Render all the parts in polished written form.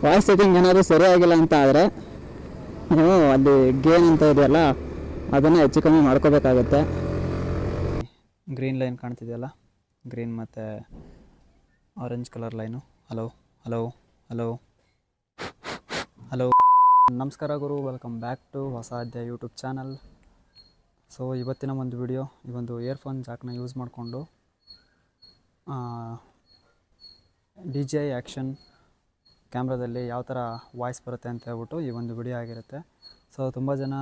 Voice setting ಏನಾದರೂ ಸರಿಯಾಗಿಲ್ಲ ಅಂತ ಆದರೆ ನೀವು ಅಲ್ಲಿ ಗೇನ್ ಅಂತ ಇದೆಯಲ್ಲ ಅದನ್ನು ಹೆಚ್ಚು ಕಮ್ಮಿ ಮಾಡ್ಕೋಬೇಕಾಗತ್ತೆ. ಗ್ರೀನ್ ಲೈನ್ ಕಾಣ್ತಿದೆಯಲ್ಲ, ಗ್ರೀನ್ ಮತ್ತು orange colour line. Hello hello hello hello, ನಮಸ್ಕಾರ ಗುರು, ವೆಲ್ಕಮ್ ಬ್ಯಾಕ್ ಟು ಹೊಸ ಅಧ್ಯಾಯ ಯೂಟ್ಯೂಬ್ ಚಾನಲ್. ಸೊ ಇವತ್ತಿನ ಒಂದು ವಿಡಿಯೋ, ಈ ಒಂದು ಇಯರ್ಫೋನ್ ಜಾಕ್ನ ಯೂಸ್ ಮಾಡಿಕೊಂಡು DJI ಆ್ಯಕ್ಷನ್ ಕ್ಯಾಮ್ರಾದಲ್ಲಿ ಯಾವ ಥರ ವಾಯ್ಸ್ ಬರುತ್ತೆ ಅಂತ ಹೇಳ್ಬಿಟ್ಟು ಈ ಒಂದು ವಿಡಿಯೋ ಆಗಿರುತ್ತೆ. ಸೊ ತುಂಬ ಜನ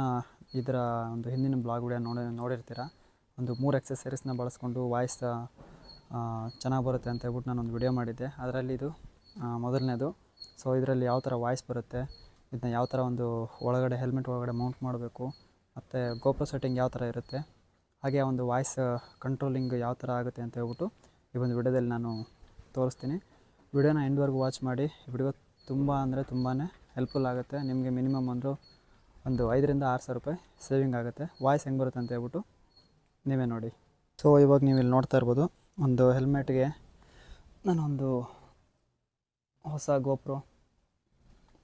ಇದರ ಒಂದು ಹಿಂದಿನ ಬ್ಲಾಗ್ ವಿಡಿಯೋ ನೋಡಿರ್ತೀರ. ಒಂದು 3 ಎಕ್ಸಸರೀಸ್ನ ಬಳಸ್ಕೊಂಡು ವಾಯ್ಸ್ ಚೆನ್ನಾಗಿ ಬರುತ್ತೆ ಅಂತ ಹೇಳ್ಬಿಟ್ಟು ನಾನೊಂದು ವಿಡಿಯೋ ಮಾಡಿದ್ದೆ. ಅದರಲ್ಲಿ ಇದು ಮೊದಲನೇದು. ಸೊ ಇದರಲ್ಲಿ ಯಾವ ಥರ ವಾಯ್ಸ್ ಬರುತ್ತೆ, ಇದನ್ನ ಯಾವ ಥರ ಒಂದು ಒಳಗಡೆ ಹೆಲ್ಮೆಟ್ ಒಳಗಡೆ ಮೌಂಟ್ ಮಾಡಬೇಕು, ಮತ್ತು ಗೋಪ್ರೋ ಸೆಟ್ಟಿಂಗ್ ಯಾವ ಥರ ಇರುತ್ತೆ, ಹಾಗೆ ಒಂದು ವಾಯ್ಸ್ ಕಂಟ್ರೋಲಿಂಗ್ ಯಾವ ಥರ ಆಗುತ್ತೆ ಅಂತ ಹೇಳ್ಬಿಟ್ಟು ಈ ಒಂದು ವಿಡಿಯೋದಲ್ಲಿ ನಾನು ತೋರಿಸ್ತೀನಿ. ವಿಡಿಯೋನ ಎಂಡ್ವರೆಗೂ ವಾಚ್ ಮಾಡಿ. ವಿಡಿಯೋ ತುಂಬ ಅಂದರೆ ತುಂಬಾ ಹೆಲ್ಪ್ಫುಲ್ ಆಗುತ್ತೆ. ನಿಮಗೆ ಮಿನಿಮಮ್ ಒಂದು 5,000 to 6,000 ರೂಪಾಯಿ ಸೇವಿಂಗ್ ಆಗುತ್ತೆ. ವಾಯ್ಸ್ ಹೆಂಗೆ ಬರುತ್ತೆ ಅಂತ ಹೇಳ್ಬಿಟ್ಟು ನೀವೇ ನೋಡಿ. ಸೊ ಇವಾಗ ನೀವು ಇಲ್ಲಿ ನೋಡ್ತಾ ಇರ್ಬೋದು, ಒಂದು ಹೆಲ್ಮೆಟ್ಗೆ ನಾನೊಂದು ಹೊಸ ಗೋಪ್ರೋ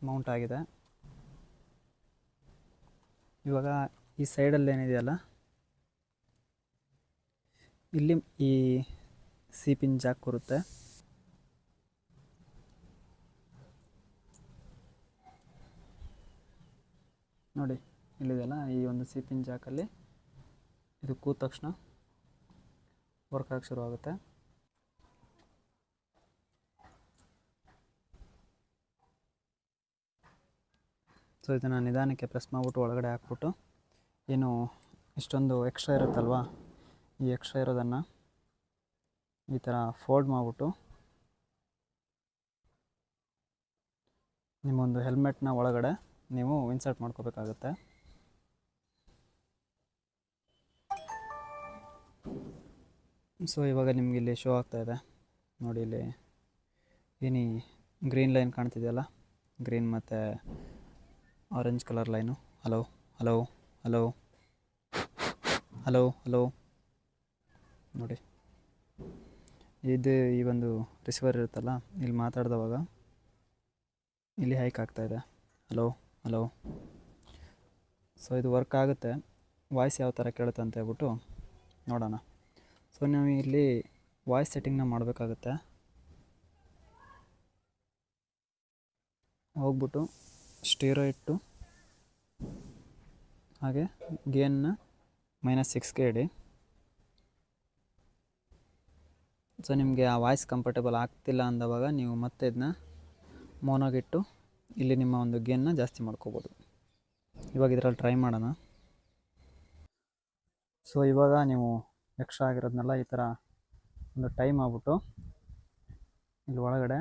ಮೌಂಟ್ ಆಗಿದೆ. ಇವಾಗ ಈ ಸೈಡಲ್ಲಿ ಏನಿದೆಯಲ್ಲ, ಇಲ್ಲಿ ಈ ಸಿ ಪಿನ್ ಜಾಕ್ ಬರುತ್ತೆ. ನೋಡಿ ಇಲ್ಲಿದೆಯಲ್ಲ, ಈ ಒಂದು ಸಿ ಪಿನ್ ಜಾಕಲ್ಲಿ ಇದು ಕೂದ ತಕ್ಷಣ ವರ್ಕ್ ಆಗಕ್ಕೆ ಶುರು ಆಗುತ್ತೆ. ಸೊ ಇದನ್ನು ನಿಧಾನಕ್ಕೆ ಪ್ರೆಸ್ ಮಾಡಿಬಿಟ್ಟು ಒಳಗಡೆ ಹಾಕ್ಬಿಟ್ಟು, ಏನು ಇಷ್ಟೊಂದು ಎಕ್ಸ್ಟ್ರಾ ಇರುತ್ತಲ್ವ, ಈ ಎಕ್ಸ್ಟ್ರಾ ಇರೋದನ್ನು ಈ ಥರ ಫೋಲ್ಡ್ ಮಾಡಿಬಿಟ್ಟು ನಿಮ್ಮೊಂದು ಹೆಲ್ಮೆಟ್ನ ಒಳಗಡೆ ನೀವು ಇನ್ಸರ್ಟ್ ಮಾಡ್ಕೋಬೇಕಾಗುತ್ತೆ. ಸೊ ಇವಾಗ ನಿಮ್ಗೆ ಇಲ್ಲಿ ಶೋ ಆಗ್ತಾಯಿದೆ ನೋಡಿ, ಇಲ್ಲಿ ಏನು ಗ್ರೀನ್ ಲೈನ್ ಕಾಣ್ತಿದೆಯಲ್ಲ, ಗ್ರೀನ್ ಮತ್ತು orange colour line. Hello hello hello hello hello ನೋಡಿ, ಇದು ಈ ಒಂದು ರಿಸೀವರ್ ಇರುತ್ತಲ್ಲ, ಇಲ್ಲಿ ಮಾತಾಡಿದವಾಗ ಇಲ್ಲಿ ಹೈಕ್ ಆಗ್ತಾಯಿದೆ, ಹಲೋ ಹಲೋ. ಸೊ ಇದು ವರ್ಕ್ ಆಗುತ್ತೆ. ವಾಯ್ಸ್ ಯಾವ ಥರ ಕೇಳುತ್ತೆ ಅಂತ ಹೇಳ್ಬಿಟ್ಟು ನೋಡೋಣ. ಸೊ ನಾವು ಇಲ್ಲಿ ವಾಯ್ಸ್ ಸೆಟ್ಟಿಂಗ್ನ ಮಾಡಬೇಕಾಗುತ್ತೆ. ಹೋಗ್ಬಿಟ್ಟು ಸ್ಟೀರೋ ಇಟ್ಟು ಹಾಗೆ ಗೇನ್ನ -6ಗೆ ಇಡಿ. ಸೊ ನಿಮಗೆ ಆ ವಾಯ್ಸ್ ಕಂಫರ್ಟೇಬಲ್ ಆಗ್ತಿಲ್ಲ ಅಂದವಾಗ ನೀವು ಮತ್ತೆ ಇದನ್ನ ಮೋನೋಗಿಟ್ಟು ಇಲ್ಲಿ ನಿಮ್ಮ ಒಂದು ಗೇನ್ನ ಜಾಸ್ತಿ ಮಾಡ್ಕೋಬೋದು. ಇವಾಗ ಇದರಲ್ಲಿ ಟ್ರೈ ಮಾಡೋಣ. ಸೊ ಇವಾಗ ನೀವು ಎಕ್ಸ್ಟ್ರಾ ಆಗಿರೋದನ್ನೆಲ್ಲ ಈ ಥರ ಒಂದು ಟೈಮ್ ಆಗ್ಬಿಟ್ಟು ಇಲ್ಲಿ ಒಳಗಡೆ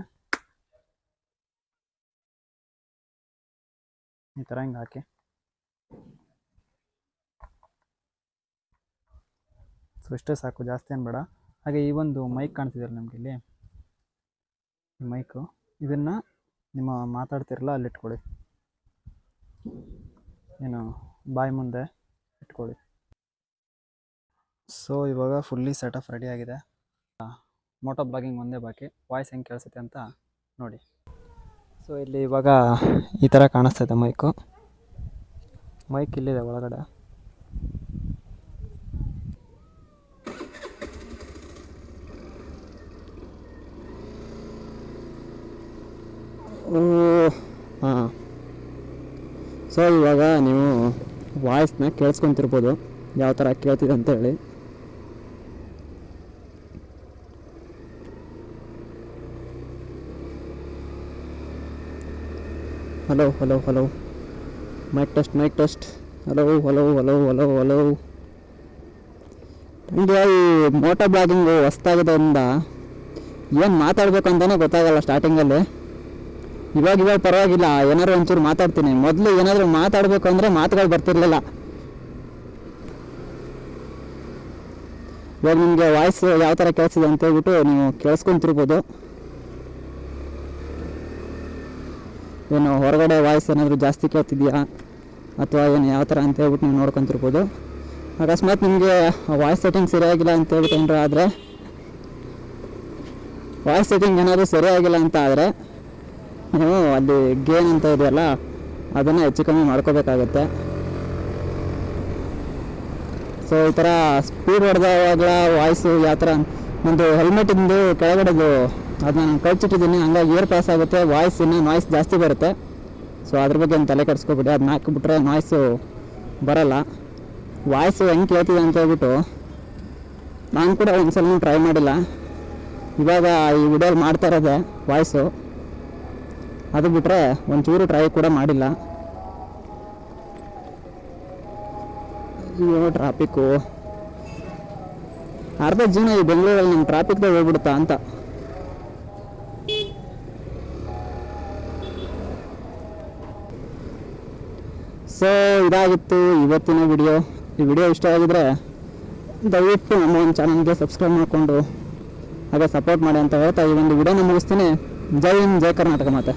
ಈ ಥರ ಹಿಂಗೆ ಹಾಕಿ, ಸೊ ಇಷ್ಟೇ ಸಾಕು, ಜಾಸ್ತಿ ಏನು ಬೇಡ. ಹಾಗೆ ಈ ಒಂದು ಮೈಕ್ ಕಾಣ್ತಿದೆಯಲ್ಲ ನಮಗೆ ಇಲ್ಲಿ, ಈ ಮೈಕು, ಇದನ್ನು ನಿಮ್ಮ ಮಾತಾಡ್ತಿರಲ್ಲ ಅಲ್ಲಿ ಇಟ್ಕೊಳ್ಳಿ, ಏನು ಬಾಯಿ ಮುಂದೆ ಇಟ್ಕೊಳ್ಳಿ. ಸೊ ಇವಾಗ ಫುಲ್ಲಿ ಸೆಟಪ್ ರೆಡಿ ಆಗಿದೆ. ಮೋಟೋ ಬ್ಲಾಗಿಂಗ್ ಒಂದೇ ಬಾಕಿ. ವಾಯ್ಸ್ ಹೆಂಗೆ ಕೇಳಿಸುತ್ತೆ ಅಂತ ನೋಡಿ. ಸೊ ಇಲ್ಲಿ ಇವಾಗ ಈ ಥರ ಕಾಣಿಸ್ತೈತೆ ಮೈಕು. ಮೈಕ್ ಇಲ್ಲಿದೆ ಒಳಗಡೆ. ಹಾಂ, ಸೊ ಇವಾಗ ನೀವು ವಾಯ್ಸ್ನ ಕೇಳಿಸ್ಕೊತಿರ್ಬೋದು ಯಾವ ಥರ ಕೇಳ್ತಿದೆ ಅಂತೇಳಿ. Hello hello hello, mic test mic test, hello hello hello hello hello. ನನಗೆ ಈ ಮೋಟೋ ಬ್ಲಾಗಿಂಗು ಹೊಸ್ದಾಗಿದ್ದರಿಂದ ಏನು ಮಾತಾಡಬೇಕು ಅಂತಲೇ ಗೊತ್ತಾಗಲ್ಲ ಸ್ಟಾರ್ಟಿಂಗಲ್ಲಿ. ಇವಾಗ ಪರವಾಗಿಲ್ಲ, ಏನಾದ್ರು ಒಂಚೂರು ಮಾತಾಡ್ತೀನಿ. ಮೊದಲು ಏನಾದರೂ ಮಾತಾಡಬೇಕು ಅಂದರೆ ಮಾತುಗಳು ಬರ್ತಿರ್ಲಿಲ್ಲ. ಇವಾಗ ನಿಮಗೆ ವಾಯ್ಸ್ ಯಾವ ಥರ ಕೇಳಿಸಿದೆ ಅಂತೇಳ್ಬಿಟ್ಟು ನೀವು ಕೇಳಿಸ್ಕೊಂತಿರ್ಬೋದು. ಏನು ಹೊರಗಡೆ ವಾಯ್ಸ್ ಏನಾದರೂ ಜಾಸ್ತಿ ಕೇಳ್ತಿದೆಯಾ ಅಥವಾ ಏನು ಯಾವ ಥರ ಅಂತೇಳ್ಬಿಟ್ಟು ನೀವು ನೋಡ್ಕೊತಿರ್ಬೋದು. ಅಕಸ್ಮಾತ್ ನಿಮಗೆ ವಾಯ್ಸ್ ಸೆಟ್ಟಿಂಗ್ ಸರಿಯಾಗಿಲ್ಲ ಅಂತೇಳ್ಬಿಟ್ಟು ಏನಾರು ಆದರೆ, ವಾಯ್ಸ್ ಸೆಟ್ಟಿಂಗ್ ಏನಾದರೂ ಸರಿಯಾಗಿಲ್ಲ ಅಂತ ಆದರೆ ನೀವು ಅಲ್ಲಿ ಗೇನ್ ಅಂತ ಇದೆಯಲ್ಲ ಅದನ್ನು ಹೆಚ್ಚು ಕಮ್ಮಿ ಮಾಡ್ಕೋಬೇಕಾಗತ್ತೆ. ಸೊ ಈ ಥರ ಸ್ಪೀಡ್ ಹೊಡೆದಾಗಲ ವಾಯ್ಸು ಯಾವ ಥರ ಒಂದು ಹೆಲ್ಮೆಟಿಂದು ಕೆಳಗಡೆದು ಅದನ್ನ ನಾನು ಕಳ್ಚಿಟ್ಟಿದ್ದೀನಿ, ಹಂಗಾಗಿ ಏರ್ ಪಾಸ್ ಆಗುತ್ತೆ, ನಾಯ್ಸ್ ಜಾಸ್ತಿ ಬರುತ್ತೆ. ಸೊ ಅದ್ರ ಬಗ್ಗೆ ಒಂದು ತಲೆ ಕೆಡಿಸ್ಕೊಬಿಟ್ಟು ಅದನ್ನ ಹಾಕಿಬಿಟ್ರೆ ನಾಯ್ಸು ಬರೋಲ್ಲ. ವಾಯ್ಸು ಹೆಂಗೆ ಕೇಳ್ತಿದೆ ಅಂತ ಹೇಳ್ಬಿಟ್ಟು ನಾನು ಕೂಡ ಒಂದ್ಸಲ ಟ್ರೈ ಮಾಡಿಲ್ಲ, ಇವಾಗ ಈ ವಿಡಿಯೋಲಿ ಮಾಡ್ತಾ ಇರೋದೆ ವಾಯ್ಸು. ಅದು ಬಿಟ್ಟರೆ ಒಂಚೂರು ಟ್ರೈ ಕೂಡ ಮಾಡಿಲ್ಲ. ಅಯ್ಯೋ ಟ್ರಾಫಿಕ್ಕು, ಅರ್ಧ ಜೀವನ ಈ ಬೆಂಗಳೂರಲ್ಲಿ ನಮ್ಮ ಟ್ರಾಫಿಕ್ದಾಗ ಹೋಗ್ಬಿಡುತ್ತಾ ಅಂತ. ಸೊ ಇದಾಗಿತ್ತು ಇವತ್ತಿನ ವಿಡಿಯೋ. ಈ ವಿಡಿಯೋ ಇಷ್ಟ ಆಗಿದ್ರೆ ದಯವಿಟ್ಟು ನಮ್ಮ ಒಂದು ಚಾನಲ್ಗೆ ಸಬ್ಸ್ಕ್ರೈಬ್ ಮಾಡಿಕೊಂಡು ಹಾಗೆ ಸಪೋರ್ಟ್ ಮಾಡಿ ಅಂತ ಹೇಳ್ತಾ ಈ ಒಂದು ವಿಡಿಯೋನ ಮುಗಿಸ್ತೀನಿ. ಜೈ ಹಿಂದ್, ಜೈ ಕರ್ನಾಟಕ ಮಾತೆ.